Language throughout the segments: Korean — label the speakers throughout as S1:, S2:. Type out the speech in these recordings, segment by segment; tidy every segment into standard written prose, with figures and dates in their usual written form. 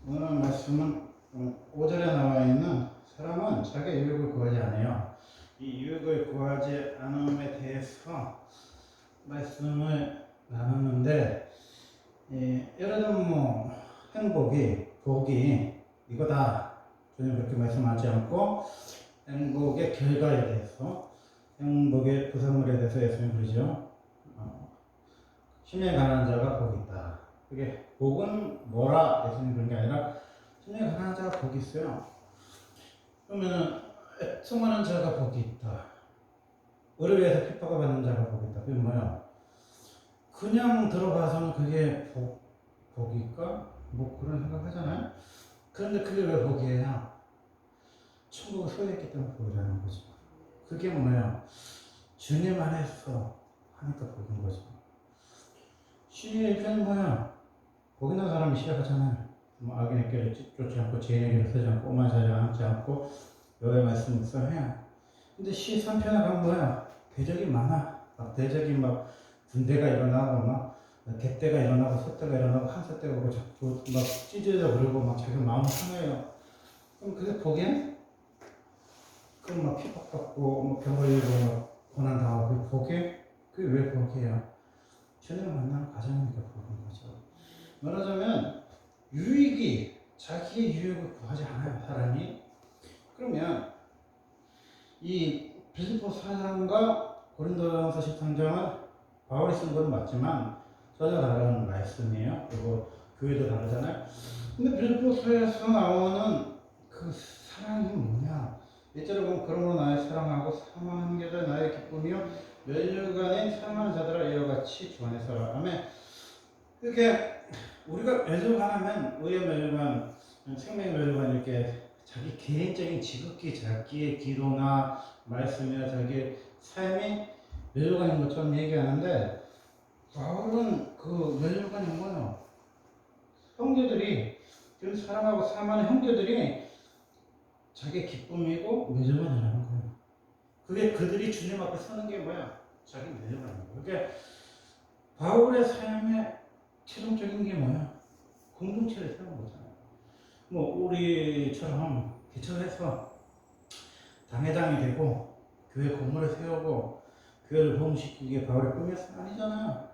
S1: 오늘 말씀은 5절에 나와 있는 사람은 자기의 유익을 구하지 않아요. 이 유익을 구하지 않음에 대해서 말씀을 나눴는데, 예를 들면 복이 이거다. 저는 그렇게 말씀하지 않고 행복의 결과에 대해서, 행복의 구성물에 대해서 예수님 그러죠. 심령에 가난한 자가 복이 있다. 그게 복은 뭐라 예수님 그런 게 아니라 심령에 가난한 자가 복이 있어요. 그러면은 애통하는 자가 복이 있다. 의를 위해서 핍박을 받는 자가 복이 있다. 그게 뭐야? 그냥 들어가서는 그게 복일까? 뭐 그런 생각 하잖아요. 그런데 그게 왜 복이에요? 천국을 소유했기 때문에 복이라는 거죠. 그게 뭐야? 주님 안에서 하니까 복인 거죠. 신의 일편은 뭐야? 복 있는 사람이 시작하잖아요. 악인의 길을 쫓지 않고 죄인의 길을 서지 않고 오만 사를 앉지 않고 여호와의 말씀 묵상해야. 근데 시 3편에 가면 뭐야? 대적이 많아. 막 대적이 막 군대가 일어나고 막 개떼가 일어나고 소떼가 일어나고 한소떼가 오고 자꾸 막 찢어져 버리고 막 자기 마음 상해요. 그럼 그게 복이야? 그럼 막 핍박받고 뭐 병 걸리고 막 고난 당하고 그게 복이야? 그게 왜 복이야? 주님을 만나는 과정이니까 복인 거죠. 말하자면 자기의 유익을 구하지 않아요, 사람이. 그러면 이 빌립보 4장과 고린도전서 13장은 바울이 쓴 건 맞지만 전혀 다른 말씀이에요. 그리고 교회도 다르잖아요. 근데 빌립보서에서 나오는 그 사랑이 뭐냐? 예전에 보면 그러므로 나의 사랑하고 사랑하는 게 나의 기쁨이요 멸류관인 사랑하는 자들아 이와 같이 주 안에 살아. 아멘. 이렇게 우리가 멸류관하면 의의 멸류관, 생명의 멸류관 이렇게 자기 개인적인 지극히 자기의 기도나 말씀이나 자기의 삶이 멸류관인 것처럼 얘기하는데 바울은 그 멸류관이 뭐예요? 형제들이 지금 사랑하고 사랑하는 형제들이 자기의 기쁨이고 멸류관이라는 거예요. 그게 그들이 주님 앞에 서는 게 뭐야? 자기 멸류관인 거예요. 그러니까 바울의 삶의 최종적인 게 뭐야? 공동체를 세우는 거잖아요. 뭐 우리처럼 개척해서 당회장이 되고 교회 건물을 세우고 교회를 부흥시키기에 바울의 꿈이었어? 아니잖아요.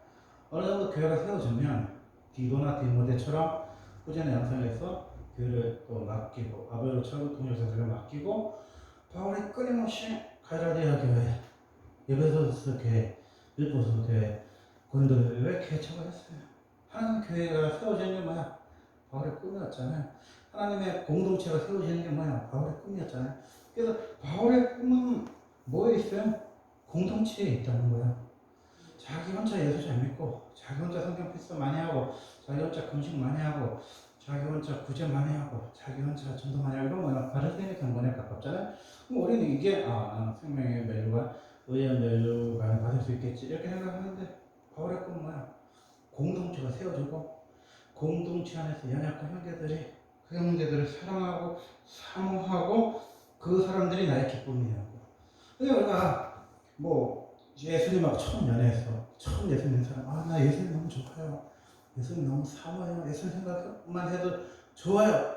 S1: 어느 정도 교회가 세워지면 디도나 디모데처럼 후전에 양성해서 교회를 또 맡기고 아벨로처럼 동료자들을 맡기고 바울이 끊임없이 갈라디아 교회, 에베소서 교회, 빌립보서 교회, 고린도 교회 왜 개척을 했어요? 하나님 교회가 세워지는 게 뭐야? 바울의 꿈이었잖아요. 하나님의 공동체가 세워지는 게 뭐야? 바울의 꿈이었잖아요. 그래서 바울의 꿈은 뭐에 있어요? 공동체에 있다는 거야. 자기 혼자 예수 잘 믿고, 자기 혼자 성경 필사 많이 하고, 자기 혼자 금식 많이 하고, 자기 혼자 구제 많이 하고, 자기 혼자 전도 많이 하고, 이런 거야. 바르새인의 경건에 가깝잖아요. 그럼 우리는 이게, 나는 생명의 멸류관, 의의 멸류관을 받을 수 있겠지. 이렇게 생각하는데, 바울의 꿈은 뭐야? 공동체가 세워지고, 공동체 안에서 연약한 형제들이 그 형제들을 사랑하고 사모하고 그 사람들이 나의 기쁨이라고. 그러니까 우리가 뭐 예수님하고 처음 연애해서 처음 예수님 사람 나 예수님 너무 좋아요. 예수님 너무 사모해요. 예수님 생각만 해도 좋아요.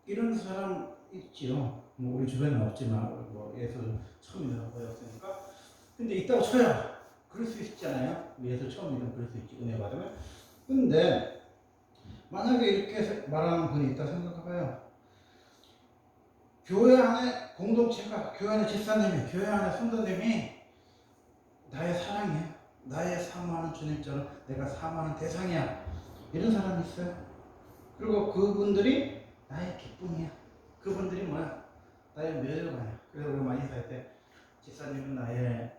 S1: 이런 사람 있지요. 뭐 우리 주변에는 없지만 뭐 예수 처음 믿는 거였으니까. 근데 있다고 쳐요. 그럴 수 있잖아요. 예수 처음 믿으면 그럴 수 있지. 은혜 받으면. 근데 만약에 이렇게 말하는 분이 있다 생각해봐요. 교회 안에 공동체가, 교회 안에 집사님이, 교회 안에 성도님이 나의 사랑이야. 나의 사모하는 주님처럼 내가 사모하는 대상이야. 이런 사람이 있어요. 그리고 그분들이 나의 기쁨이야. 그분들이 뭐야? 나의 멸류관이야. 그래서 우리 많이 살 때 집사님은 나의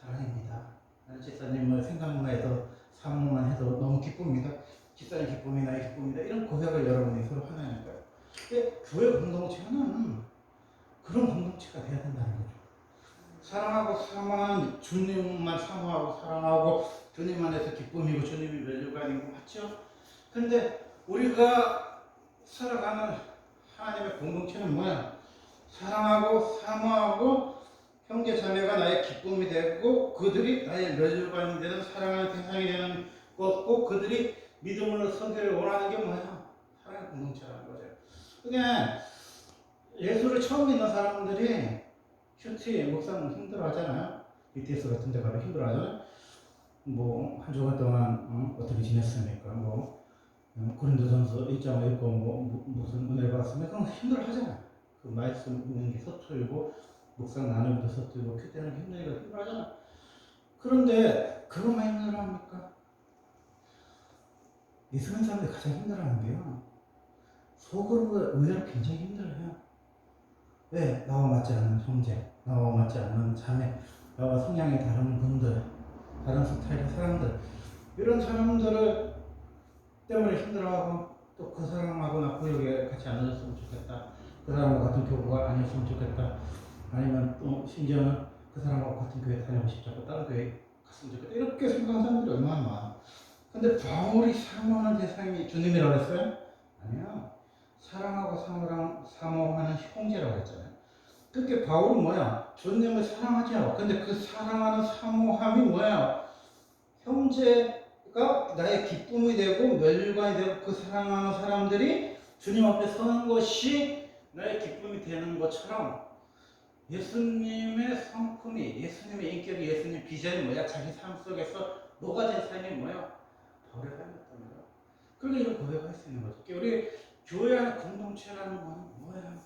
S1: 사랑입니다. 나는 집사님을 생각만 해도 사모만 해도 너무 기쁩니다. 집사님 기쁨이 나의 기쁨이다. 이런 고백을 여러분이 서로 하나니까요. 근데 교회 공동체는 그런 공동체가 돼야 된다는 거죠. 사랑하고 사모하는 주님만 사모하고 사랑하고 주님 안에서 기쁨이고 주님이 멸류관이고 맞죠? 근데 우리가 살아가는 하나님의 공동체는 뭐야? 사랑하고 사모하고 형제 자매가 나의 기쁨이 되고 그들이 나의 멸류관이 되는 사랑하는 대상이 되는 것, 꼭 그들이 믿음으로 서기를 원하는 게 뭐야? 하나의 공동체라는 거죠. 그냥 예수를 처음 믿는 사람들이 큐티 목사는 힘들어하잖아요. BTS 같은 데 가면 힘들어하잖아요. 뭐 한 주간 동안 어떻게 지냈습니까? 뭐 고린도전서 1장 읽고 무슨 은혜 받았습니까? 그럼 힘들어하잖아요. 그 말씀 읽는 게 서툴고 묵상 나누기도 서툴고 큐티하는 게 힘드니까 힘들어하잖아요. 그런데 그것만 힘들어합니까? 예수 믿는 사람들이 가장 힘들어하는 게요. 속으로 의외로 굉장히 힘들어요. 왜? 나와 맞지 않는 형제, 나와 맞지 않는 자매, 나와 성향이 다른 분들, 다른 스타일의 사람들, 이런 사람들을 때문에 힘들어하고 또 그 사람하고 나 구역에 같이 안 앉았으면 좋겠다. 그 사람하고 같은 교구가 아니었으면 좋겠다. 아니면 또 심지어는 그 사람하고 같은 교회 다니고 싶지 않고 다른 교회 갔으면 좋겠다. 이렇게 생각하는 사람들이 얼마나 많아. 근데 바울이 사모하는 대상이 주님이라고 했어요? 아니야. 사랑하고 사모하는 형제라고 했잖아요. 그렇게 바울은 뭐야? 주님을 사랑하죠. 근데 그 사랑하는 사모함이 뭐야? 형제가 나의 기쁨이 되고 멸관이 되고 그 사랑하는 사람들이 주님 앞에 서는 것이 나의 기쁨이 되는 것처럼 예수님의 성품이, 예수님의 인격이, 예수님의 비전이 뭐야? 자기 삶 속에서 녹아진 삶이 뭐야? 바울의 삶이었던 거야. 그러니까 이런 고백을 할 수 있는 거죠. 우리 교회 안의 공동체라는 건 뭐야?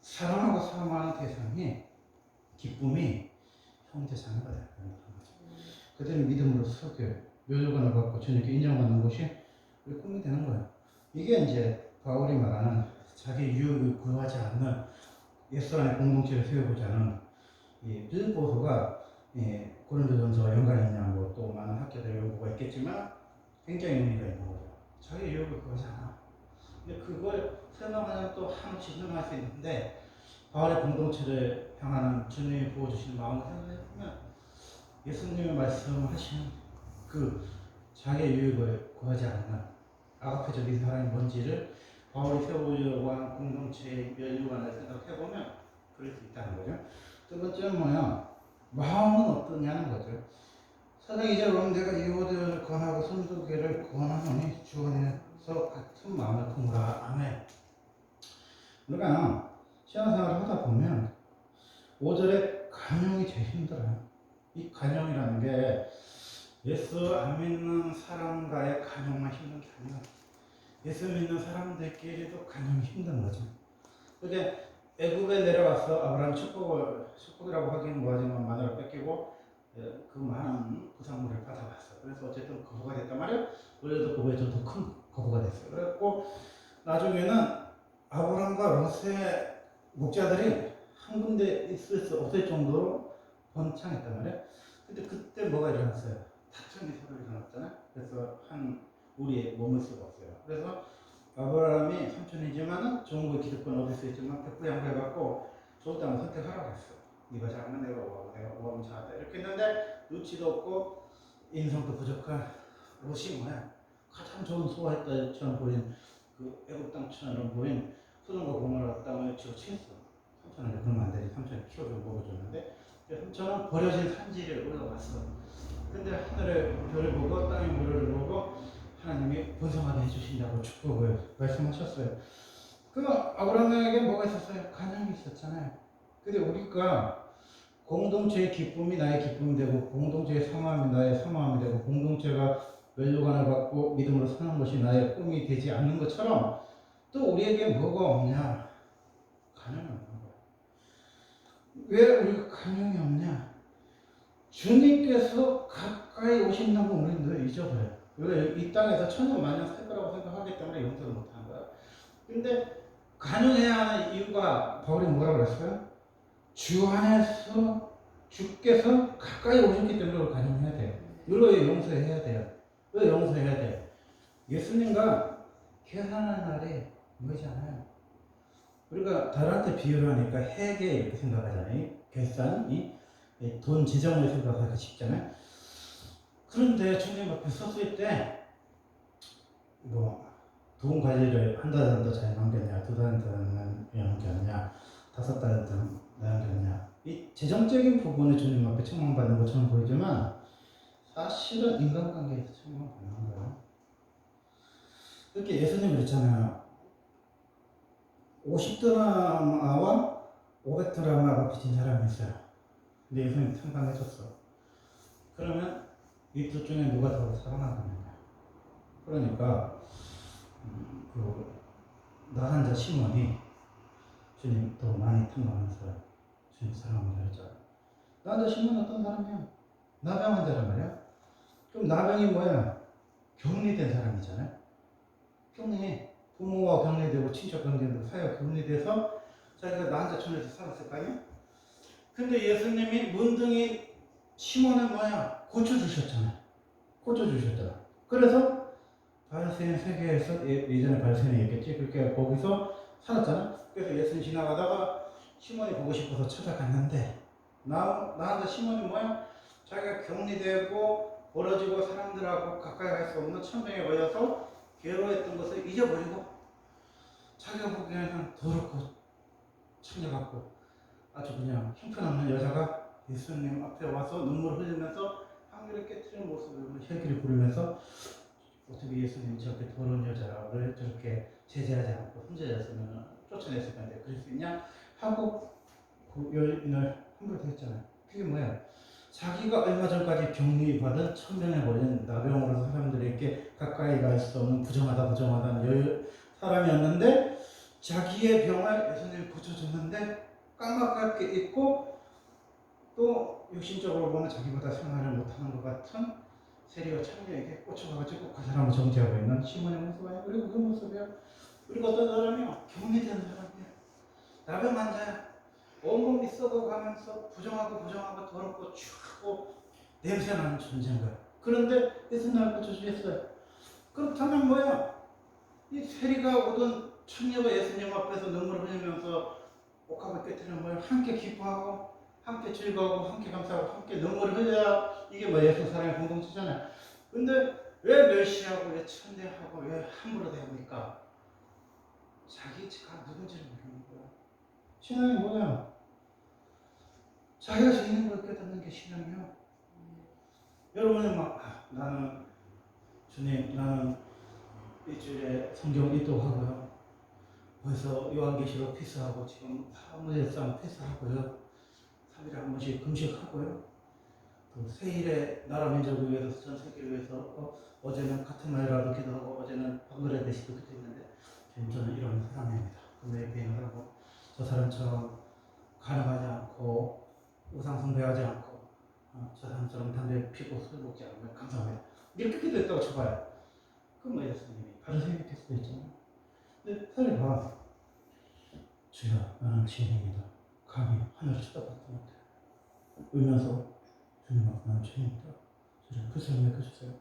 S1: 사랑하고 사모하는 대상이 기쁨이 형제 자매가 되는 거죠. 그들은 믿음으로 속여 묘조관을 받고 주님께 인정받는 것이 우리 꿈이 되는 거예요. 이게 이제 바울이 말하는 자기 유익을 구하지 않는 예수 안에 공동체를 세우고자 하는 이 빌립보서가 고린도전서와 연관이 있냐고 또 많은 학자들의 연구가 있겠지만 굉장히 의미가 있는 거죠. 자기 유익을 구하지 않아. 근데 그걸 설명하면 또 한없이 설명할 수 있는데 바울의 공동체를 향하는 주님이 부어주신 마음을 생각해보면 예수님의 말씀하시는 그 자기의 유익을 구하지 않는 아가페적인 사랑이 뭔지를 바울이 세우려고 하는 공동체의 면류관을 생각해보면 그럴 수 있다는 거죠. 두 번째는 뭐야? 마음은 어떠냐는 거죠. 사장 이제 내가 이호들을 권하고 손두개를 권하노니 주 안에서 같은 마음을 품으라. 아멘. 우리가 신앙생활을 하다 보면 5절에 간용이 제일 힘들어요. 이 간용이라는 게 예수 안 믿는 사람과의 간용만 힘든 게 아니라 예수 믿는 사람들끼리도 간용이 힘든 거죠. 근데 애굽에 내려와서 아브라함 축복이라고 하기는 뭐하지만 마누라 뺏기고 그 많은 부산물을 받아봤어. 그래서 어쨌든 거부가 됐단 말이에요. 원래도 그거에 좀 더 큰 거부가 됐어요. 그래갖고 나중에는 아브라함과 롯의 목자들이 한 군데 있을 수 없을 정도로 번창했단 말이에요. 근데 그때 뭐가 일어났어요? 다툼이 서로 일어났잖아요. 그래서 한 우리에 머물 수가 없어요. 그래서 아브라함이 삼촌이지만은 좋은 거 기득권 얻을 수 있지만 백부양배받고 좋은 땅을 선택하라고 했어. 네가 잘하면 내가 오하고 내가 오하면 잘하다 이렇게 했는데 눈치도 없고 인성도 부족한 롯이 뭐야? 가장 좋은 소화했다처럼 보인 그 애국 땅처럼 보인 소돔과 고모라 땅을 쥐어치웠어. 삼촌은 그러면 안 되지. 삼촌이 키워주고 먹어줬는데 삼촌은 버려진 산지를 올라갔어. 근데 하늘의 별을 보고 땅의 물을 보고 하나님이 번성하게 해주신다고 축복을 말씀하셨어요. 그 아브라함에게 뭐가 있었어요? 간영이 있었잖아요. 근데 우리가 공동체의 기쁨이 나의 기쁨이 되고 공동체의 사모함이 나의 사모함이 되고 공동체가 멸류관을 받고 믿음으로 사는 것이 나의 꿈이 되지 않는 것처럼 또 우리에게 뭐가 없냐? 간영이 없는 거야. 왜 우리가 간영이 없냐? 주님께서 가까이 오신다고 우리는 늘 잊어버려요. 왜 이 땅에서 천년만년 살 거라고 생각하기 때문에 용서를 못하는 거야. 근데 간영해야 하는 이유가 바울이 뭐라고 그랬어요? 주 안에서 주께서 가까이 오셨기 때문에 간영해야 돼요. 이걸 용서해야 돼요. 왜 용서해야 돼? 예수님과 계산할 날이 멀지 않아요. 우리가 달란트 비유를 하니까 회계 이렇게 생각하잖아요. 계산이 돈 재정을 생각하기 쉽잖아요. 그런데 주님 앞에 섰을 때 뭐 돈 관리를 한 달은 더 잘 남겼냐, 두 달은 더 남겼냐, 5달은 더 남겼냐. 이 재정적인 부분을 주님 앞에 책망받는 것처럼 보이지만 사실은 인간관계에서 책망받는 거예요. 이렇게 예수님 그랬잖아요. 50드라마와 500드라마가 빚진 사람이 있어요. 근데 예수님 상담해줬어. 그러면 이 둘 중에 누가 더 사랑하느냐. 그러니까 나한 자 시몬이 주님 더 많이 탐구하면서 주님 사랑합니다 했잖아. 나한 자 시몬은 어떤 사람이야? 나병 환자란 말이야. 그럼 나병이 뭐야? 격리된 사람이잖아요. 격리, 부모와 격리되고 친척 격리되고 사회가 격리돼서 자기가 나 혼자 천에서 살았을 거 아니야? 근데 예수님이 문둥이 시몬은 뭐야? 고쳐주셨잖아. 고쳐주셨잖아. 그래서 바리새인 세계에서 예전에 바리새인이 얘기했지. 그렇게 거기서 살았잖아. 그래서 예수님 지나가다가 시몬이 보고 싶어서 찾아갔는데 나한테 시몬이 뭐야? 자기가 격리되고 멀어지고 사람들하고 가까이 갈 수 없는 천병에 걸려서 괴로워했던 것을 잊어버리고 자기가 보기에는 더럽고 창녀 같고 아주 그냥 형편없는 여자가 예수님 앞에 와서 눈물을 흘리면서 향기를 깨뜨리는 모습을 혈기를 부르면서 어떻게 예수님이 저렇게 더러운 여자를 저렇게 제재하지 않고 혼자였으면 쫓아냈을 건데 그럴 수 있냐 하고 그 여인을 함부로 했잖아요. 그게 뭐야? 자기가 얼마 전까지 격리받은 천변에 걸린 나병으로 사람들에게 가까이 갈 수 없는 부정하다는 사람이었는데 자기의 병을 예수님이 고쳐줬는데 까맣게 잊고 또 육신적으로 보면 자기보다 생활을 못하는 것 같은 세리와 창녀에게 꽂혀가지고 그 사람을 정죄하고 있는 시몬의 모습 아니야. 그리고 그 모습이야. 그리고 어떤 사람이야? 격리된 사람이야. 나병 환자야. 온몸이 썩어가면서 부정하고 더럽고 추하고 냄새나는 존재인 거야. 그런데 예수님을 고쳐주셨어요. 그렇다면 뭐야? 이 세리가 오던 천녀가 예수님 앞에서 눈물을 흘리면서 옥합을 깨뜨리는 걸 함께 기뻐하고 함께 즐거워하고 함께 감사하고 함께 눈물을 흘려야 이게 뭐 예수 사랑의 공동체잖아요. 근데 왜 멸시하고 왜 천대하고 왜 함부로 대합니까? 자기가 누군지를 모르는 거야. 신앙이 뭐야? 자기가 죄인인 걸 깨닫는 게 신앙이야. 여러분은 나는 주님 나는 일주일에 성경 일독하고요. 벌써 요한계시록 필사하고 지금 사무엘상 필사하고요. 3일에 한 번씩 금식하고요. 또 세일에 나라 민족을 위해서 전 세계를 위해서 어제는 카트마이라도 기도하고 어제는 방글라데시도 기도했는데 저는 이런 사람입니다. 금요일 비행을 하고 저 사람처럼 가능하지 않고 우상 숭배하지 않고 저 사람처럼 담배 피고 술 먹지 않으면 감사합니다. 이렇게 기도했다고 쳐봐요. 그럼 뭐 예수님이 바리새인이 될 수도 있잖아요. 근데 사실 봐. 주여 나는 죄인입니다. 감히 하늘을 쳐다봤던 것 같아요. 울면서 주님 앞에 나는 죄인입니다. 주님 그 사람을 해주세요.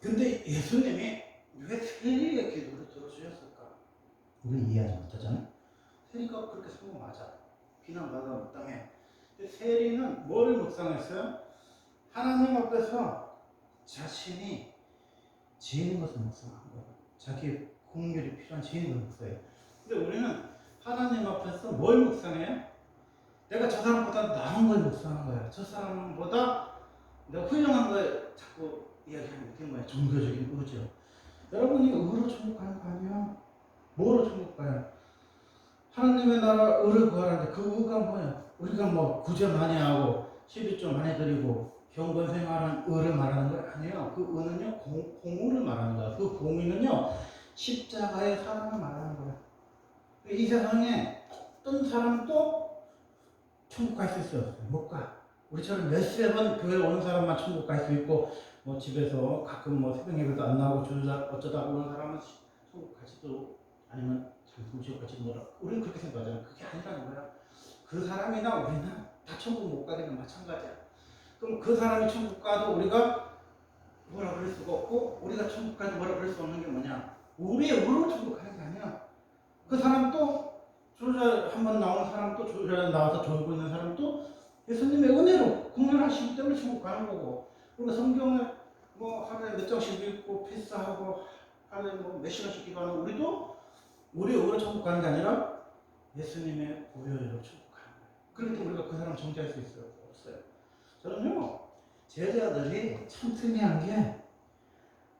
S1: 근데 예수님이 왜 세리의 기도를 들어주셨을까? 우리는 이해하지 못하잖아요. 세리가 그렇게 산 거 맞아. 비난받아 마땅해. 근데 세리는 뭐를 묵상했어요? 하나님 앞에서 자신이 죄인인 것을 묵상한 거예요. 자기 공률이 필요한 죄인인 것을 묵상해요. 근데 우리는 하나님 앞에서 뭘 묵상해요? 내가 저 사람보다 나은 걸 묵상하는 거야. 저 사람보다 내가 훌륭한 걸 자꾸 이야기하는 게 뭐야? 종교적인 의죠. 여러분이 의로 천국 가는 거 아니야? 뭐로 천국 가요? 하나님의 나라 의를 구하라는데 그 의가 뭐야? 우리가 뭐 구제 많이 하고 11조 많이 드리고 경건 생활하는 의를 말하는 거 아니에요. 그 의는요 공의를 말하는 거야. 그 공의는요 십자가의 사랑을 말하는 거야. 이 세상에 어떤 사람도 천국 갈 수 있어요. 못 가. 우리처럼 몇세 번 교회 오는 사람만 천국 갈 수 있고 뭐 집에서 가끔 뭐 새벽 예배도 안 나오고 주일날 어쩌다 오는 사람은 천국 갈지도 아니면 장통지옥 갈지도 몰라. 우리는 그렇게 생각하잖아요. 그게 아니라는 거야. 그 사람이나 우리는 다 천국 못 가기는 마찬가지야. 그럼 그 사람이 천국 가도 우리가 뭐라 그럴 수가 없고 우리가 천국 가도 뭐라 그럴 수 없는 게 뭐냐? 우리의 의로 천국 가는 게 아니야. 그 사람도 조절 한번 나온 사람도 조절 나와서 졸고 있는 사람도 예수님의 은혜로 공연하시기 때문에 천국 가는 거고, 그리고 성경을 뭐 하루에 몇 장씩 읽고 필사하고 하루에 뭐 몇 시간씩 기도하는 우리도 우리의 의로 천국 가는 게 아니라 예수님의 보혈로 천국 가는 거예요. 그렇기 때문에 우리가 그 사람 정죄할 수 있어요? 없어요. 저는요 제자들이 참 특이한 게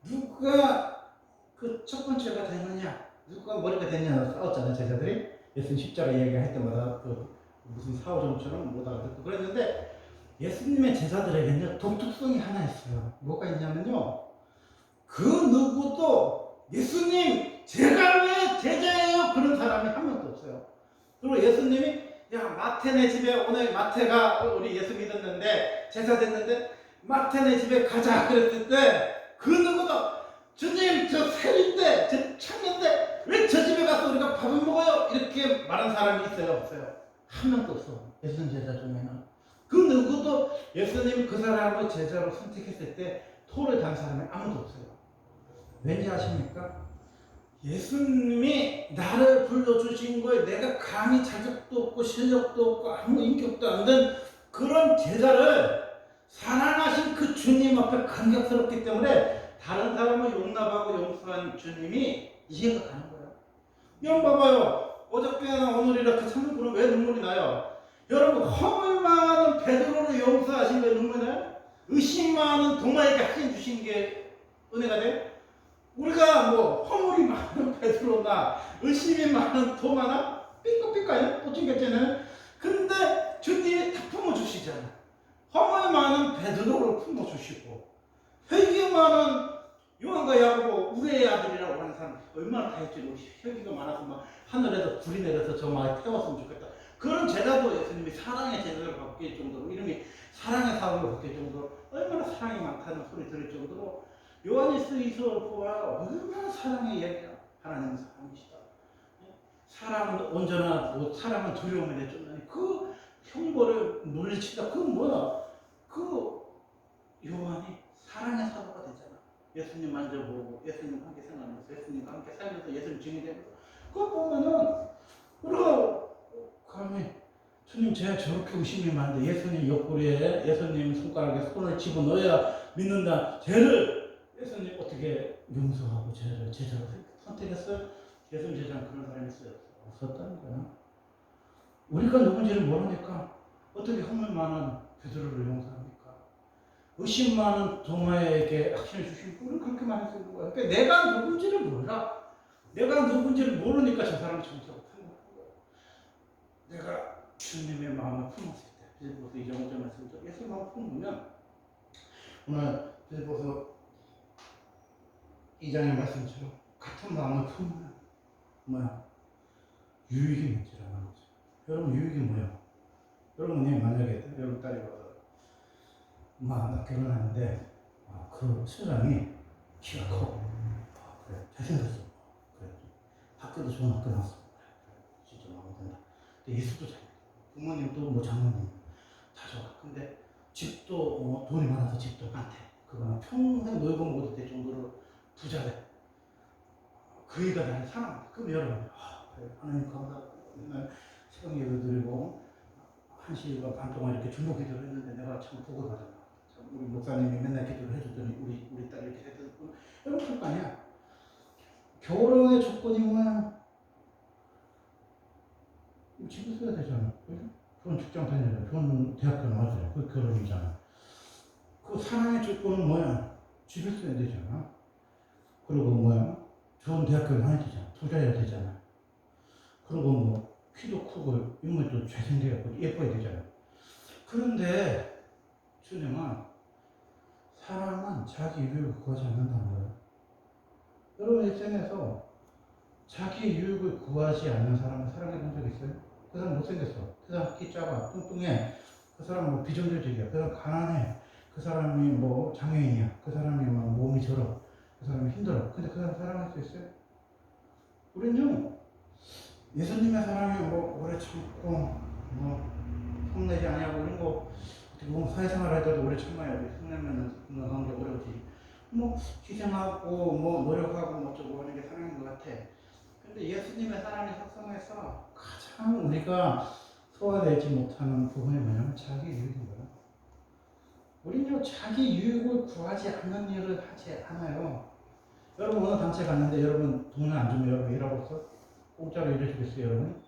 S1: 누가 그 첫 번째가 되느냐, 누가 머리가 되느냐 싸웠잖아요 제자들이. 예수님 십자가 이야기할 때마다 그 무슨 사오정처럼 못 알아듣고 그랬는데, 예수님의 제자들에게는 독특성이 하나 있어요. 뭐가 있냐면요, 그 누구도 예수님 제가 왜 제자예요 그런 사람이 한 명도 없어요. 그리고 예수님이 야 마태네 집에, 오늘 마태가 우리 예수 믿었는데 제자 됐는데 마태네 집에 가자 그랬을 때 그 누구도 주님 저 세리인데 저 창인데 왜 저 집에 가서 우리가 밥을 먹어요 이렇게 말한 사람이 있어요 없어요? 한 명도 없어. 예수님 제자 중에는 그 누구도 예수님 그 사람을 제자로 선택했을 때 토를 단 사람이 아무도 없어요. 왠지 아십니까? 예수님이 나를 불러주신 거에 내가 감히 자격도 없고 실력도 없고 아무 인격도 안 된 그런 제자를 사랑하신 그 주님 앞에 감격스럽기 때문에 다른 사람을 용납하고 용서한 주님이 이해가 가는 거예요. 여러분 봐봐요. 어저께나 오늘 이렇게 참는 분은 왜 눈물이 나요? 여러분 허물 많은 베드로를 용서하신 게 눈물이 나요? 의심 많은 도마에게 확인 주신 게 은혜가 돼요? 우리가 뭐 허물이 많은 베드로나 의심이 많은 도마나 삐까삐까요? 뽀찡겠잖아요. 근데 주님이 다 품어주시잖아요. 허물 많은 베드로를 품어주시고 회개 많은 요한과 야고보 우리의 아들이라고 하는 사람 얼마나 다 했지. 혈기가 많아서 막 하늘에서 불이 내려서 저 막 태웠으면 좋겠다. 그런 제자도 예수님이 사랑의 제자를 바뀔 정도로, 이름이 사랑의 사람을 바뀔 정도로 얼마나 사랑이 많다는 소리 들을 정도로 요한일서 보아 얼마나 사랑의 이야기야. 하나님은 사랑이시다. 사랑은 온전하고 사랑은 두려움에 내쫓나니 그 형벌을 물리친다. 그건 뭐야? 그 요한이 사랑의 사도가 되잖아. 예수님 만져보고 예수님과 함께 생각하면서 예수님과 함께 살면서 예수님 증인되면서 그거 보면은 우리가 감히 주님 제가 저렇게 의심이 많은데 예수님 옆구리에 예수님 손가락에 손을 집어넣어야 믿는다. 쟤를 예수님 어떻게 용서하고 쟤를 제자로 선택했어요? 예수님 제자는 그런 사람이 있어요? 없었다는 거야. 우리가 누군지를 모르니까 어떻게 허물 많은 베드로를 용서합니까? 의심 많은 도마에게 확신을 주신 분은 그렇게 많이 쓰는 거야. 그러니까 내가 누군지를 몰라. 내가 누군지를 모르니까 저 사람 정체가 생각한 거야. 내가 주님의 마음을 품었을 때, 빌보서 2장 5절 말씀대로 예수님 마음을 품으면, 오늘 빌보서 2장의 말씀처럼 같은 마음을 품으면 뭐야? 유익이 뭔지라는 거죠. 여러분 유익이 뭐예요? 여러분이 만약에 여러분 딸이 와서 엄마 나 결혼하는데 그 신랑이 키가 커. 그래 잘생겼어. 그래 학교도 좋은 학교 나왔어. 그래 진짜 마음에 든다. 근데 예수도 잘. 부모님도 뭐 장모님 다 좋아. 근데 집도 돈이 많아서 집도 많대. 그거는 평생 놀고 먹어도 될 정도로 부자래. 그 애가 나를 사랑한다. 그럼 여러분 그래 하나님 감사하고 맨날 새벽 예배 드리고 1시간 반 동안 이렇게 중보 기도를 했는데 내가 참 복을 받았나. 우리 목사님이 맨날 기도를 해줬더니 우리 딸이 이렇게 해줬고 여러분 그럴 거 아니야. 결혼의 조건이 뭐야? 집을 써야 되잖아. 그죠? 좋은 직장 다녀야 좋은 대학교 나와줘야 그 결혼이잖아. 그 사랑의 조건은 뭐야? 집을 써야 되잖아. 그리고 뭐야? 좋은 대학교 나와야 되잖아. 부자여야 되잖아. 그리고 뭐 키도 크고 인물도 잘생겨야 예뻐야 되잖아. 그런데 주님은 사람은 자기 유익을 구하지 않는다는 거예요. 여러분 일생에서 자기 유익을 구하지 않는 사람을 사랑해 본 적 있어요? 그 사람 못생겼어. 그 사람 키 작아. 뚱뚱해. 그 사람은 뭐 비정규직이야. 그 사람 가난해. 그 사람이 뭐 장애인이야. 그 사람이 막 몸이 저러. 그 사람이 힘들어. 근데 그 사람 사랑할 수 있어요? 우리는요, 예수님의 사랑이 뭐 오래 참고 뭐 성내지 아니하고 이런 거 어떻게 보면 사회생활 할 때도 오래 참아야지. 성내면은 건강한 게 어려우지. 뭐 희생하고 뭐 노력하고 뭐 어쩌고 하는 게 사랑인 것 같아. 근데 예수님의 사랑의 속성에서 가장 우리가 소화되지 못하는 부분이 뭐냐면 자기 유익인 거야. 우리는요 자기 유익을 구하지 않는 일을 하지 않아요. 여러분 어느 단체 갔는데 여러분 돈을 안 주면 여러분 일하고 있어? 공짜로 일해주겠어요 여러분?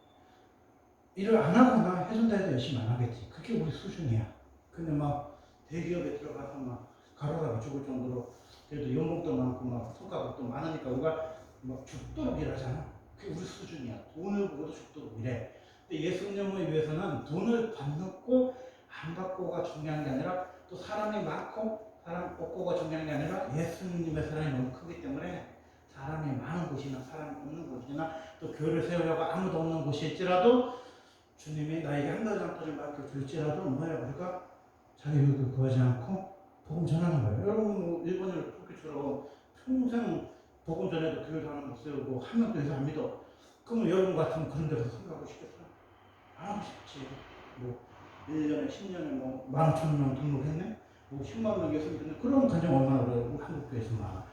S1: 일을 안 하거나 해준다 해도 열심히 안 하겠지. 그게 우리 수준이야. 근데 막 대기업에 들어가서 막 가로다가 죽을 정도로 그래도 연봉도 많고 막 성과급도 많으니까 우리가 막 죽도록 일하잖아. 그게 우리 수준이야. 돈을 벌어도 죽도록 일해. 근데 예수님을 위해서는 돈을 받고 안 받고가 중요한 게 아니라 또 사람이 많고 사람 없고가 중요한 게 아니라 예수님의 사랑이 너무 크기 때문에 사람이 많은 곳이나 사람이 없는 곳이나 또 교회를 세우려고 아무도 없는 곳일지라도 주님이 나에게 한 가지 한 가지 맡겨줄지라도 뭐야 우리가 자기 욕을 구하지 않고 복음 전하는 거예요. 여러분 뭐 일본을 그렇게처럼 평생 복음 전해도 교회 하나 못 세우고 한 명도 해서 안 믿어. 그러면 여러분 같으면 그런 데서 생각하고 싶겠어요? 안 하고 싶지. 뭐 1년에 10년에 뭐 11,000명 등록했네? 뭐 10만 명 예수 믿는 그런 가정 얼마나 어려워. 한국 교회에서만.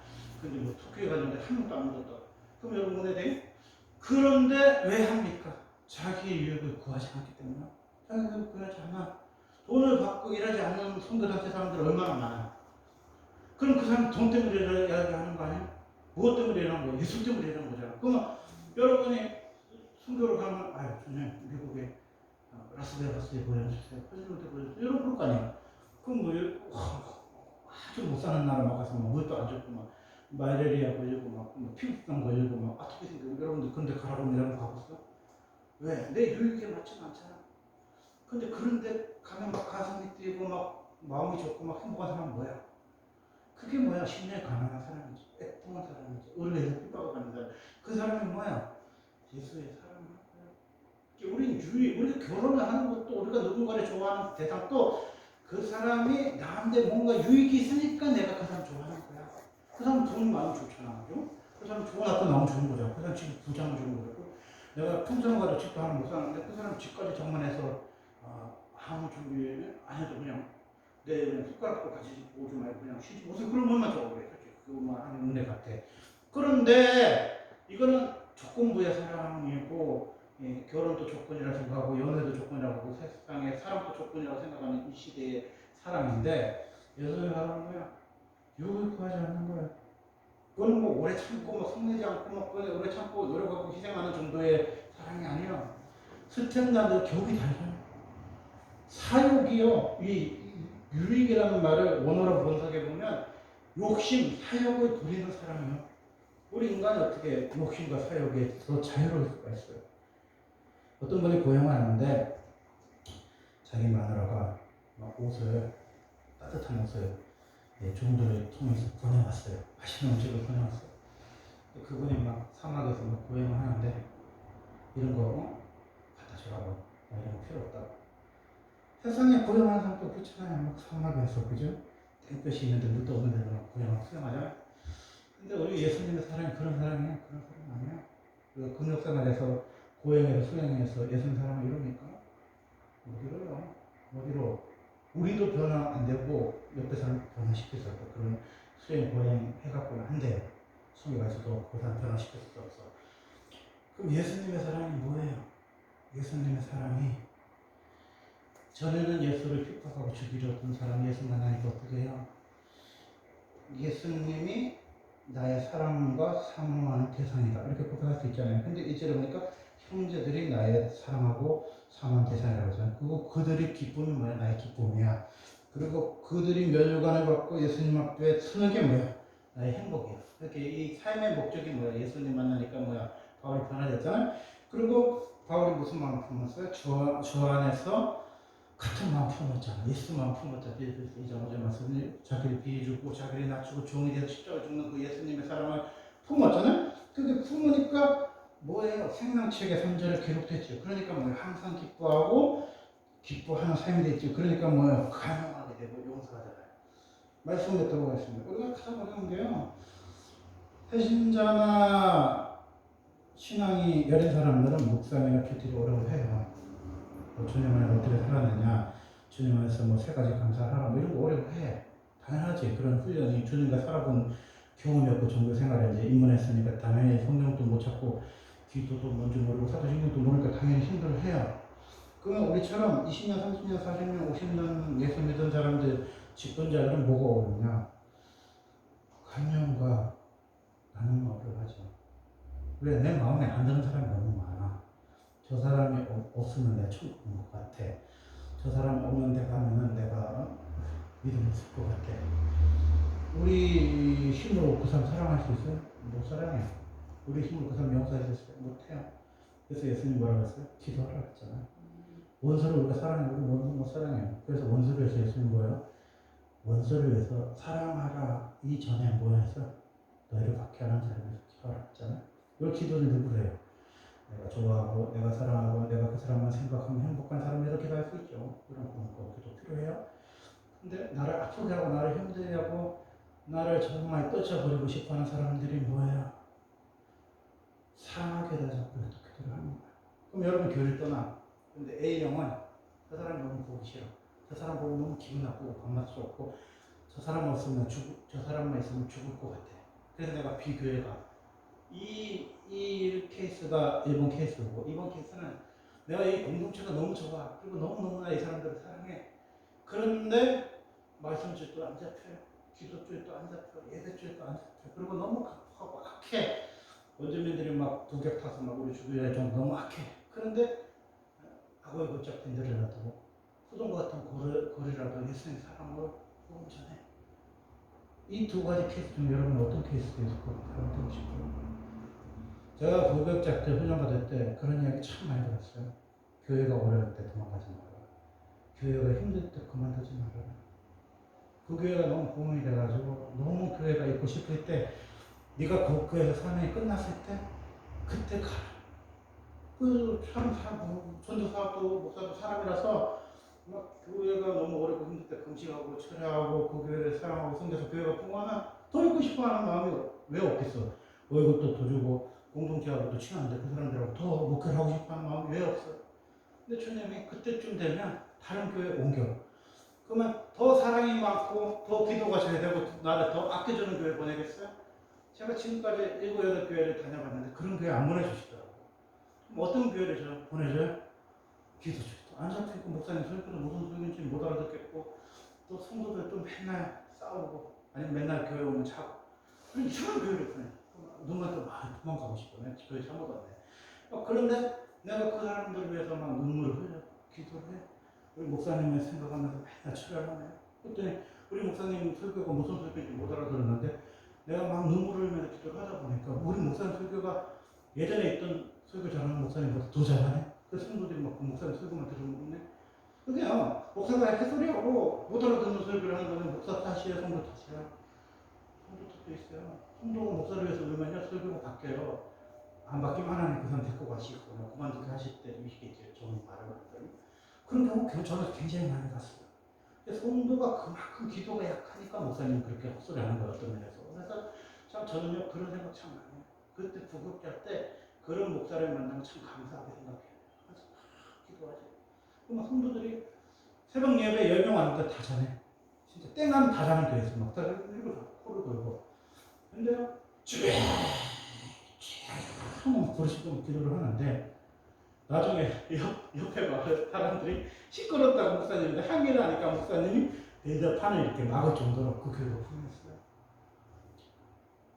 S1: 근데 뭐 토끼에 갔는데 한 명도 안 믿었다. 그럼 여러분 은혜 돼? 그런데 왜 합니까? 자기의 유익을 구하지 않기 때문에. 자기의 유익을 구하지 않아. 돈을 받고 일하지 않는 성도단체 사람들 얼마나 많아요. 그럼 그 사람 돈 때문에 일하게 하는 거 아니에요? 무엇 때문에 일하는 거예요? 예수 때문에 일하는 거잖아. 그러면 여러분이 선교를 가면 아유 주님 미국에 라스베가스에 보여주세요. 퍼즐로드 보여주세요. 이런 그럴 거 아니에요. 그럼 뭐 아주 못 사는 나라 막 가서 뭐 물도 안 좋고 막 말레리아 걸리고 막 피부병 걸리고 막 아토피 생기고 여러분들 그런데 가라고 이러면 가봤어? 왜? 내 유익에 맞지 않잖아. 근데 그런데 가면 막 가슴이 뛰고 막 마음이 좋고 막 행복한 사람은 뭐야? 그게 뭐야? 심령이 가난한 사람이지. 애통한 사람이지. 의료에서 핍박을 받는 사람. 그 사람이 뭐야? 예수의 사랑을 우리는 우리가 결혼을 하는 것도 우리가 누군가를 좋아하는 대상도 그 사람이 나한테 뭔가 유익이 있으니까 내가 그 사람 좋아하는 거야. 그 사람 돈 많으면 좋잖아. 그죠? 그 사람 좋은 학교 나오면 좋은 거잖아. 그 사람 집 부자면 좋은 거고. 내가 평생 가도 집도 하나 못 사는데 그 사람 집까지 장만해서 아무 준비 안 해도 그냥 내 그냥 숟가락도 같이 오지 말고 그냥 쉬지. 무슨 그런 것만 좋아 그래. 그것만 하는 은혜 같아. 그런데 이거는 조건부의 사랑이고 결혼도 조건이라 생각하고 연애도 조건이라고 하고 세상에 사랑도 조건이라고 생각하는 이 시대의 사랑인데 예수의 사랑은 뭐야? 유익을 구하지 않는 거야. 그건 뭐 오래 참고 뭐 성내지 않고 뭐 오래 참고 노력하고 희생하는 정도의 사랑이 아니야. 스탠다드 격이 달라요. 사욕이요. 이 유익이라는 말을 원어로 번역해 보면 욕심, 사욕을 부리는 사랑이요. 우리 인간은 어떻게 욕심과 사욕에 더 자유로울 수가 있어요. 어떤 분이 고용을 하는데 자기 마누라가 막 옷을 따뜻한 옷을 종들을 통해서 보내왔어요. 맛있는 음식을 보내왔어요. 그분이 막 사막에서 막 고용을 하는데 이런 거 갖다 주라고 이런 거 필요 없다고. 세상에 고용하는 사람도 그렇잖아요. 막 사막에서 그죠? 땡볕이 있는데 물도 없는 데서 막 고용하고 수영하잖아요. 근데 우리 예수님의 사랑이 그런 사랑이에요? 그런 사랑 아니에요? 그 근역생활에서 고행에서 수행해서 예수님 사랑을 이룹니까? 못 이뤄요. 못 이뤄. 우리도 변화 안 되고 옆에 사람 변화시켜서 그런 수행 고행 해갖고는 안 돼요. 성에 가서도 그 사람 변화시킬 수 없어. 그럼 예수님의 사랑이 뭐예요? 예수님의 사랑이 전에는 예수를 핍박하고 죽이려 했던 사람 예수 만나니까 어떻게 해요? 예수님이 나의 사랑과 사모하는 대상이다. 이렇게 고백할 수 있잖아요. 근데 이제 보니까 형제들이 나의 사랑하고 사모하는 대상이라고 하잖아요. 그리고 그들이 기쁨이 뭐야? 나의 기쁨이야. 그리고 그들이 면류관을 받고 예수님 앞에 서는 게 뭐야? 나의 행복이야. 이렇게 이 삶의 목적이 뭐야? 예수님 만나니까 뭐야? 바울이 변화됐잖아요. 그리고 바울이 무슨 마음 품었어요? 주 안에서 같은 마음 품었잖아. 예수 마음 품었잖아. 이제 어제 말씀이 자기를 비해주고 자기를 낮추고 종이 되어 십자가 죽는 그 예수님의 사랑을 품었잖아요. 근데 품으니까 뭐예요? 생명책의 3절에 기록됐죠. 그러니까 뭐예요? 항상 기뻐하는 삶이 됐죠. 그러니까 뭐예요? 간영하게 되고 용서하잖아요. 말씀 뱉도록 하겠습니다. 우리가 가장 어려운 게요. 회신자나 신앙이 여린 사람들은 묵상이나 큐티를 어려워해요. 주님 안에서 어떻게 살았느냐, 주님 안에서 뭐 세 가지 감사하라, 뭐 이런 거 어려워해. 당연하지. 그런 훈련이 주님과 살아본 경험이 없고 종교 생활에 이제 입문했으니까 당연히 성경도 못 찾고 기도도 뭔지 모르고 사도신경도 모르니까 당연히 힘들어해요. 그러면 우리처럼 20년, 30년, 40년, 50년 예수 믿은 사람들, 직분자들은 뭐가 어렵냐? 간념과 나눔을 어려워하죠. 왜? 내 마음에 안 드는 사람이 너무 많아. 저 사람이 없으면 내가 천국 온 것 같아. 저 사람 없는 데 가면은 내가 믿음 없을 것 같아. 우리 힘으로 그 사람 사랑할 수 있어요? 못 사랑해요. 우리 힘으로 그 사람 용서할 수 있어요? 못해요. 그래서 예수님 뭐라고 했어요? 기도하라고 했잖아요. 원수를 우리가 사랑해요. 우리 원수 못 사랑해요. 그래서 원수를 위해서 예수님 뭐예요? 원수를 위해서 사랑하라 이전에 뭐 해서 너희를 박해하는 자를 위해서 기도하라고 했잖아요. 이 기도를 누구로 해요? 내가 좋아하고 내가 사랑하고 내가 그 사람만 생각하면 행복한 사람이라도 기도할 수 있죠. 그런 기도 필요해요. 근데 나를 아프게 하고 나를 힘들게 하고 나를 정말 떨쳐버리고 싶어하는 사람들이 뭐예요? 상하게 되자고 이렇게 기도를 하는 거예요. 그럼 여러분 교회를 떠나. 근데 A형은 저 사람 너무 보기 싫어. 저 사람 보면 너무 기분 나쁘고 밥맛 없고 저 사람 없으면 저 사람만 있으면 죽을 것 같아. 그래서 내가 비교회가 이 케이스가 1번 케이스고 2번 케이스는 내가 이 공동체가 너무 좋아. 그리고 너무너무나 이 사람들을 사랑해. 그런데 말씀줄도 안 잡혀요. 기도줄도 안 잡혀. 예배줄도 안 잡혀. 그리고 너무 각하고 악해. 원주민들이 막 두개 타서 막 우리 주변에 좀 너무 악해. 그런데 악어의 걷잡힌 데를 놔두고 소돔과 같은 거리라도 예수님 사랑으로 보험 전해. 이 두 가지 케이스 중 여러분 어떤 케이스에서 바라보고 싶어요? 제가 고백자 때 훈련 받을 때 그런 이야기 참 많이 들었어요. 교회가 어려울 때 도망가지 마라. 교회가 힘들 때 그만두지 마라. 그 교회가 너무 고문이 돼가지고 너무 교회가 있고 싶을 때 네가 그 교회에서 사명이 끝났을 때 그때 가라. 전도사도 목사도 사람이라서 막 교회가 너무 어렵고 힘들 때 금식하고 철회하고 그 교회를 사랑하고 섬겨서 교회가 풍성하나 더 있고 싶어하는 마음이 왜 없겠어? 월급도 더 주고 공동체하고 또 친한데 그 사람들하고 더 목회를 하고 싶어하는 마음이 왜 없어요? 근데 주님이 그때쯤 되면 다른 교회에 옮겨. 그러면 더 사랑이 많고 더 기도가 잘 되고 나를 더 아껴주는 교회 보내겠어요? 제가 지금까지 7, 8교회를 다녀봤는데 그런 교회 안 보내주시더라고요. 어떤 교회를 저 보내줘요? 기도주도 안 잡히고 목사님 설교도 무슨 설교인지 못 알아듣겠고 또 성도들 또 맨날 싸우고 아니면 맨날 교회 오면 자고 이상한 교회를 보내. 누가 또 많이 도망가고 싶어요. 교회 잘못 왔네. 그런데 내가 그 사람들을 위해서 막 눈물을 흘려 기도를 해. 우리 목사님을 생각하면서 맨날 철회를 하네. 그랬더니 우리 목사님 설교가 무슨 설교인지 못 알아들었는데 내가 막 눈물을 흘리면서 기도를 하다 보니까 우리 목사님 설교가 예전에 있던 설교 잘하는 목사님보다 더 잘하네. 그 성도들이 막 그 목사님 설교만 들으면 그냥 목사가 햇소리하고 못 알아듣는 설교를 하는 거는 목사 탓이에요, 성도 탓이야. 성도 탓도 있어요. 성도가 목사를 위해서 울면요 설교가 바뀌어요. 안 바뀌면 하나님 그 사람 데리고 가시고 그만두게 하실 때도 있겠죠. 저는 말을 하더니 그런 경우 저는 굉장히 많이 봤어요. 성도가 그만큼 기도가 약하니까 목사님 그렇게 헛소리하는 거예요. 어떤 면에서. 그래서 참 저는요 그런 생각 참 많이 해요. 그때 부급자 때 그런 목사를 만나면 참 감사하게 생각해요. 그래서 기도하지. 그럼 성도들이 새벽 예배 10명 왔는데 다 자네. 진짜 땡하면 다 자는 교회에서 막 다들 코를 걸고. 근데요 쭉 부르시고 기도를 하는데 나중에 옆에 마을 사람들이 시끄럽다고 목사님인데 항의를 하니까 목사님이 대답판을 이렇게 막을 정도로 그 교회가 풍요했어요.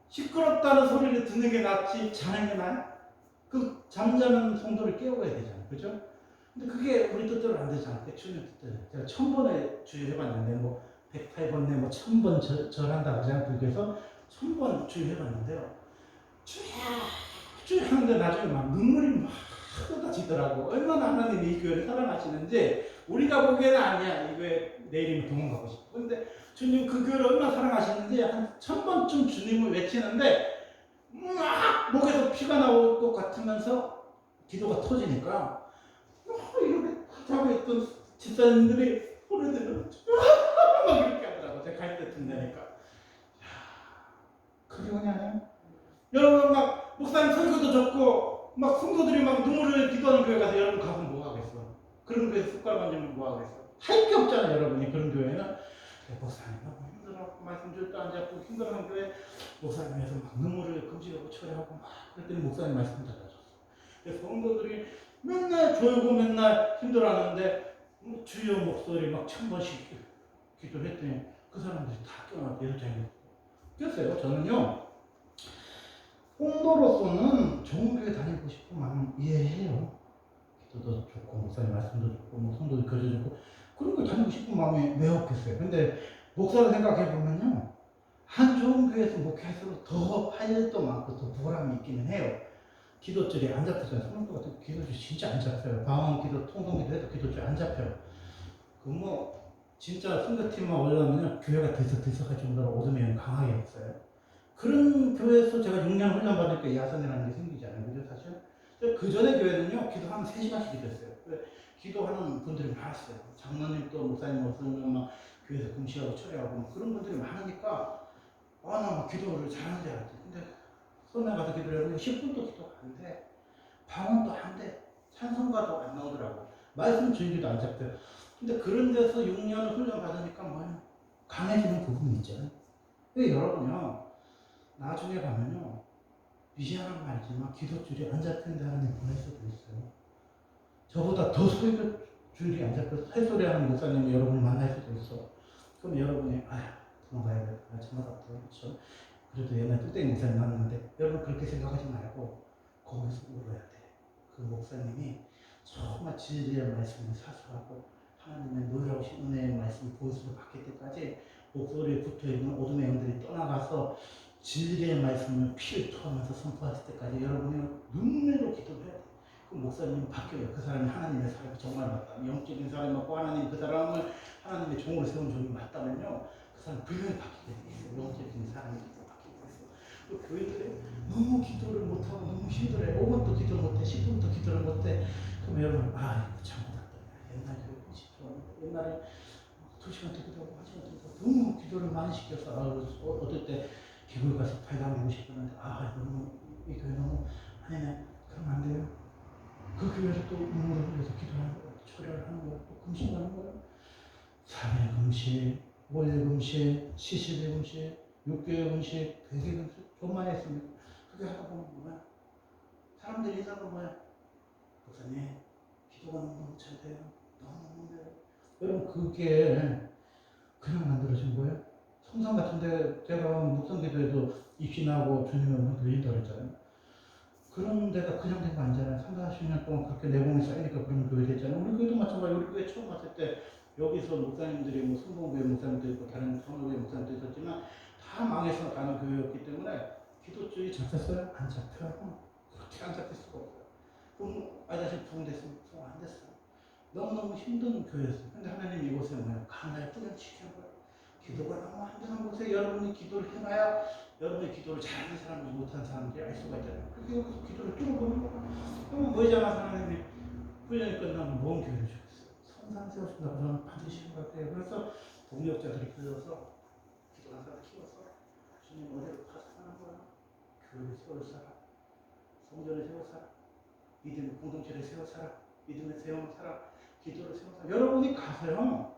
S1: 시끄럽다는 소리를 듣는 게 낫지 자는 게 나아요? 그 잠자는 성도를 깨워야 되잖아요. 그죠? 근데 그게 우리 뜻대로 안 되잖아요. 주님 뜻대로. 제가 1000번에 주의해봤는데 뭐 108번에 뭐 1000번 절한다 그러잖아요. 불교에서 1000번 주의해봤는데요. 쭉 하는데 나중에 막 눈물이 막 쏟아지더라고. 얼마나 하나님이 이 교회를 사랑하시는지 우리가 보기에는 아니야. 이 교회 내일이면 도망가고 싶어. 근데 주님 그 교회를 얼마나 사랑하시는지 한 1000번쯤 주님을 외치는데 막 목에서 피가 나올 것 같으면서 기도가 터지니까 이렇게 자고 있던 집사님들이 소리 들으면 막 이렇게 하더라고. 제가 갈 때쯤 되니까. 그게 뭐냐면 여러분 막 목사님 설교도 좋고 막 성도들이 막 눈물을 기도하는 교회 가서 여러분 가서 뭐 하겠어? 그런 교회 숟갈 만지면 뭐 하겠어? 할 게 없잖아요. 여러분이 그런 교회는 목사님 너무 힘들어 말씀 줄도 안 잡고 힘들어하는 교회 목사님에서 막 눈물을 금지하고 처리하고 막 그랬더니 목사님 말씀 달라졌어. 그래서 성도들이 맨날 졸고 맨날 힘들어하는데 주여 목소리 막 1000번씩 기도했더니 그 사람들이 다 깨어나고 예루살렘에 꼈어요. 저는요 홍도로서는 좋은 교회 다니고 싶은 마음 이해해요. 기도도 좋고 목사님 말씀도 좋고 뭐 성도도 교제 좋고 그런 거 다니고 싶은 마음이 왜 없겠어요. 근데 목사를 생각해 보면요 한 좋은 교회에서 목회할수록 더 할 일도 많고 더 보람이 있기는 해요. 기도줄이 안 잡혀서요. 성도 같은 기도줄이 진짜 안 잡혀요. 방언 기도, 통성기도 해도 기도줄이 안 잡혀요. 그 뭐 진짜 선교팀만 올라오면 교회가 들썩들썩할 정도로 오름이 강하게 없어요. 그런 교회에서 제가 6년 훈련 받으니까 야선이라는 게 생기잖아요. 그죠 사실? 그 전에 교회는요 기도하면 3시간씩 기도했어요. 기도하는 분들이 많았어요. 장로님 또 목사님 없으면 막 교회에서 금식하고 철회하고 막 그런 분들이 많으니까 나 막 기도를 잘하는 줄 알았지. 근데 손에 가서 기도를 해보면 10분도 기도가 안 돼. 방언도 안 돼. 찬송가도 안 나오더라고. 말씀 주의도 안 잡혀요. 근데 그런 데서 6년을 훈련 받으니까 뭐야? 강해지는 부분이 있잖아요. 근데 여러분요, 나중에 가면요, 미안한 말이지만 기도줄이 안 잡히는데 하나님 보낼 수도 있어요. 저보다 더 설교줄이 안 잡혀서 햇소리 하는 목사님이 여러분을 만날 수도 있어. 그럼 여러분이, 도망가야겠다. 장가갔다. 그렇죠? 그래도 옛날 뚝배기 목사님 만났는데, 여러분 그렇게 생각하지 말고, 거기서 울어야 돼. 그 목사님이 정말 진리의 말씀을 사수하고, 하나님의 놀라우신 은혜의 말씀을 보여주고 받을 때까지 목소리에 붙어있는 어둠의 영들이 떠나가서 진리의 말씀을 피를 토하면서 선포하실 때까지 여러분이 눈물로 기도해야 돼. 그 목사님은 바뀌어요. 그 사람이 하나님의 사람이 정말 맞다. 영적인 사람이 맞고 하나님 그 사람을 하나님의 종으로 세운 종이 맞다면요. 그 사람 분명히 바뀌게 돼 있어요. 영적인 사람이 바뀌게 있어요. 그 교회들이 너무 기도를 못하고 너무 힘들어요. 5분도 기도 못해, 10분도 기도를 못해. 그럼 여러분, 이거 잘못했다. 옛날 교회 10분, 옛날에 2시간도 기도하고 1시간도 기도하고 너무 기도를 많이 시켜서 어떨 때 기도에 가서 발담하고 싶었는데 너무 이 교회 너무 아니네. 그러면 안 돼요. 그 교회에서 또 눈물을 흘려서 기도하는 거예요. 철회를 하는 거예요. 또 금식하는 거예요. 3일 금식, 5일 금식, 70일 금식, 6개월 금식, 100일 금식 좀 많이 했습니다. 그게 하다 보면 뭐야? 사람들이 인사가 뭐야? 목사님 기도가 너무 잘 돼요. 너무 돼요. 여러분 그게 그냥 만들어진 거예요? 성산 같은데 제가 묵성기도에도 입신하고 주님을 드린다고 했잖아요. 그런 데가 그냥 된 거 아니잖아요. 3, 40년 동안 그렇게 내공이 쌓이니까 그런 교회 됐잖아요. 우리 교회도 마찬가지로 우리 교회 처음 왔을 때 여기서 목사님들이 뭐 성공교회 목사님도 있고 다른 성공교회 목사님도 있었지만 다 망해서 가는 교회였기 때문에 기도줄이 잡혔어요? 안 잡혀요. 그렇게 안 잡힐 수가 없어요. 그럼 아저씨 부흥됐으면 부흥 안 됐어요. 너무너무 힘든 교회였어요. 근데 하나님 이곳에 뭐예요? 강하게 뿌려치킨 거예요. 기도가 너무 안 되는 곳에 여러분이 기도를 해봐야 여러분의 기도를 잘하는 사람이 못하는 사람들이 알 수가 있잖아요. 그렇게 여기서 기도를 뚫어보는 거예요. 그러면 뭐이잖아 하나님이 훈련이 끝나면 뭔 교회를 주겠어요. 성산 세우신다고 저는 반드시 생각해요. 그래서 동력자들이 불러서 기도한 사람 키워서 주님 어디로 가서 하는 거야? 교회를 세울 사람, 성전을 세울 사람, 믿음의 공동체를 세울 사람, 믿음을 세우는 사람, 기도를 세우는 사람. 여러분이 가서요.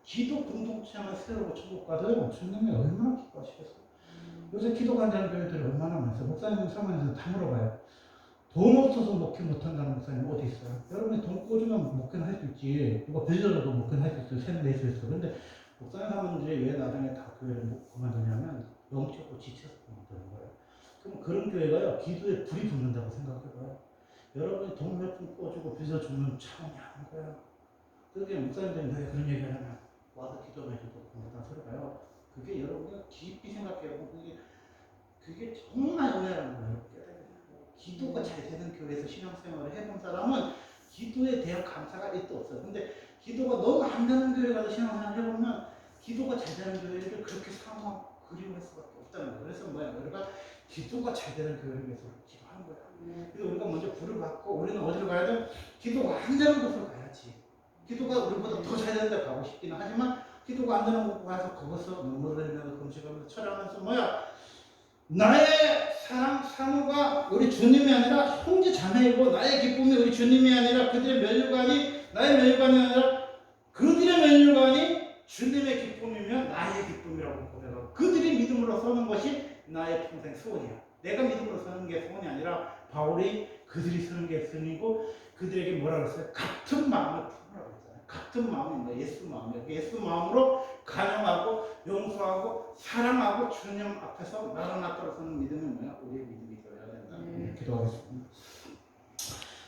S1: 기도 공동체만 세우고 천국 가도 주님이 얼마나 기뻐하시겠어요. 요새 기도 간다는 교회들이 얼마나 많아요. 목사님 설문에서 다 물어봐요. 돈 없어서 목회 못한다는 목사님 어디 있어요? 여러분이 돈 꿔주면 목회는 할 수 있지. 누가 빌려줘도 목회는 할 수 있어요. 세는 낼 수 있어요. 근데 목사님 사람들이 왜 나중에 다 교회를 그만두냐면 영적으로 지쳐서 그만두는 거예요. 그럼 그런 교회가요. 기도에 불이 붙는다고 생각해봐요. 여러분이 돈 몇 푼 꿔주고 빌려주면 차원이 아닌 거예요. 그게 목사님들이 왜 그런 얘기를 하면 와서 기도해주고 그런 소리가요. 그게 여러분이 깊이 생각해요. 그게 정말 은혜라는 거예요. 기도가 잘 되는 교회에서 신앙생활을 해본 사람은 기도에 대한 감사가 1도 없어요. 근데 기도가 너무 안 되는 교회 가서 신앙생활을 해보면 기도가 잘 되는 교회를 그렇게 사모하고 그리워할 수밖에 없다는 거예요. 그래서 뭐야? 우리가 기도가 잘 되는 교회를 위해서 기도하는 거야. 그래서 우리가 먼저 불을 받고 우리는 어디로 가야 돼? 기도가 안 되는 곳으로 가야지. 기도가 우리보다 더 잘 되는 데 가고 싶기는 하지만 기도가 안 되는 곳 가서 거기서 눈물을 흘리면서 금식하면서 철회하면서 뭐야? 나의 사랑, 사모가 우리 주님이 아니라 형제 자매이고 나의 기쁨이 우리 주님이 아니라 그들의 면류관이 나의 면류관이 아니라 그들의 면류관이 주님의 기쁨이면 나의 기쁨이라고 고백하고 그들이 믿음으로 서는 것이 나의 평생 소원이야. 내가 믿음으로 서는 게 소원이 아니라 바울이 그들이 서는 게 소원이고 그들에게 뭐라 그랬어요? 같은 마음을 품으라고 했잖아요. 같은 마음이 뭐야? 예수 마음이에요. 예수 마음으로 간영하고 용서하고 사랑하고 주님 앞에서 마라나타로 서는 믿음이 뭐야? 우리의 믿음이 되어야 된다. 기도하겠습니다.